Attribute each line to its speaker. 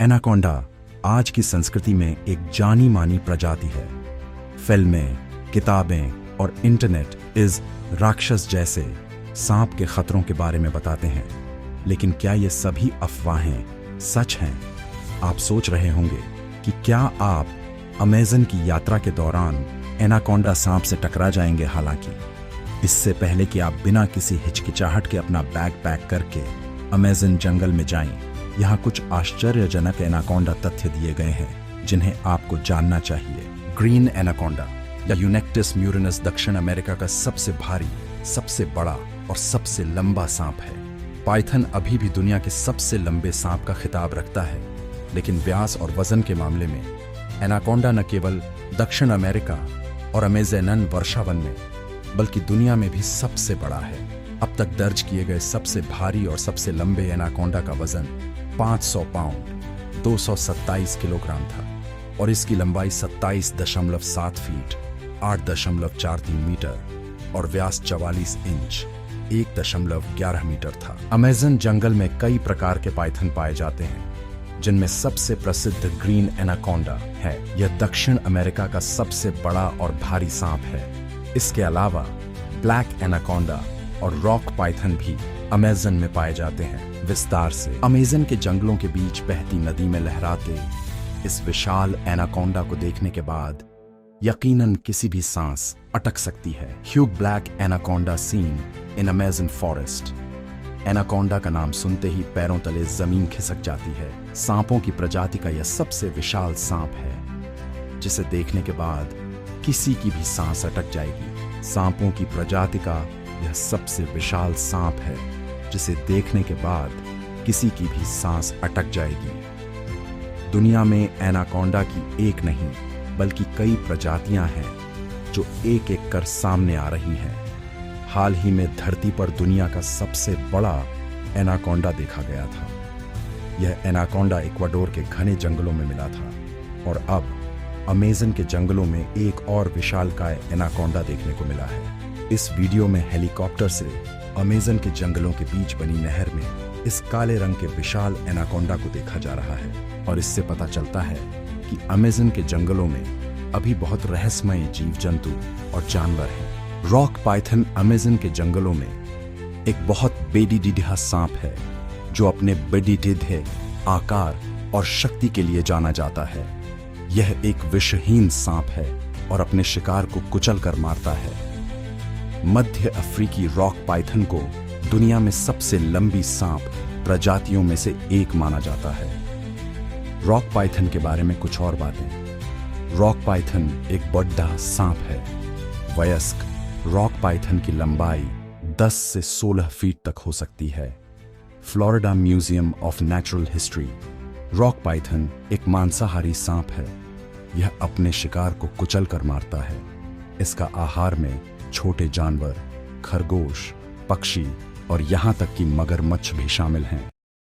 Speaker 1: Anaconda आज की संस्कृति में एक जानी मानी प्रजाति है। फिल्में, किताबें और इंटरनेट इस राक्षस जैसे सांप के खतरों के बारे में बताते हैं, लेकिन क्या ये सभी अफवाहें सच हैं? आप सोच रहे होंगे कि क्या आप अमेज़न की यात्रा के दौरान एनाकोंडा सांप से टकरा जाएंगे। हालांकि इससे पहले कि आप बिना किसी हिचकिचाहट के अपना बैग पैक करके अमेज़न जंगल में जाएं, यहाँ कुछ आश्चर्यजनक एनाकोंडा तथ्य दिए गए हैं जिन्हें आपको जानना चाहिए। ग्रीन एनाकोंडा या यूनेक्टिस म्यूरिनस दक्षिण अमेरिका का सबसे भारी, सबसे बड़ा और सबसे लंबा सांप है। पाइथन अभी भी दुनिया के सबसे लंबे सांप का खिताब रखता है, लेकिन व्यास और वजन के मामले में एनाकोंडा न केवल दक्षिण अमेरिका और अमेज़न वर्षावन में बल्कि दुनिया में भी सबसे बड़ा है। अब तक दर्ज किए गए सबसे भारी और सबसे लंबे एनाकोंडा का वजन 500 पाउंड 227 किलोग्राम था और इसकी लंबाई 27.7 फीट 8.43 मीटर और व्यास 44 इंच 1.11 मीटर था। अमेज़न जंगल में कई प्रकार के पाइथन पाए जाते हैं, जिनमें सबसे प्रसिद्ध ग्रीन एनाकोंडा है। यह दक्षिण अमेरिका का सबसे बड़ा और भारी सांप है। इसके अलावा ब्लैक एनाकोंडा और रॉक पाइथन भी अमेज़न में पाए जाते हैं। विस्तार से अमेज़न के जंगलों के बीच बहती नदी में लहराते इस विशाल एनाकोंडा को देखने के बाद यकीनन किसी भी सांस अटक सकती है। Hugh black anaconda seen in Amazon forest. Anaconda का नाम सुनते ही पैरों तले जमीन खिसक जाती है। सांपों की प्रजाति का यह सबसे विशाल सांप है, जिसे देखने के बाद किसी की भी सांस अटक जाएगी। सांपों की प्रजाति का यह सबसे विशाल सांप है, जिसे देखने के बाद किसी की भी सांस अटक जाएगी। दुनिया में एनाकोंडा की एक नहीं बल्कि कई प्रजातियां हैं जो एक एक कर सामने आ रही हैं। हाल ही में धरती पर दुनिया का सबसे बड़ा एनाकोंडा देखा गया था। यह एनाकोंडा इक्वाडोर के घने जंगलों में मिला था और अब अमेज़न के जंगलों में एक और विशालकाय एनाकोंडा देखने को मिला है। इस वीडियो में हेलीकॉप्टर से अमेज़न के जंगलों के बीच बनी नहर में इस काले रंग के विशाल एनाकोंडा को देखा जा रहा है और इससे पता चलता है कि अमेज़न के जंगलों में अभी बहुत रहस्यमय जीव जंतु और जानवर हैं। रॉक पाइथन अमेज़न के जंगलों में एक बहुत बेडीडीहा सांप है जो अपने बेडीडीहे आकार और शक्ति के लिए जाना जाता है। यह एक विषहीन सांप है और अपने शिकार को कुचल कर मारता है। मध्य अफ्रीकी रॉक पाइथन को दुनिया में सबसे लंबी सांप प्रजातियों में से एक माना जाता है। रॉक पाइथन के बारे में कुछ और बातें। रॉक पाइथन एक बड़ा सांप है। वयस्क रॉक पाइथन की लंबाई 10 से 16 फीट तक हो सकती है। Florida museum of natural history. Rock Python एक मांसाहारी सांप है। यह अपने शिकार को कुचल कर मारता है। इसका आहार में छोटे जानवर, खरगोश, पक्षी और यहाँ तक कि मगरमच्छ भी शामिल हैं।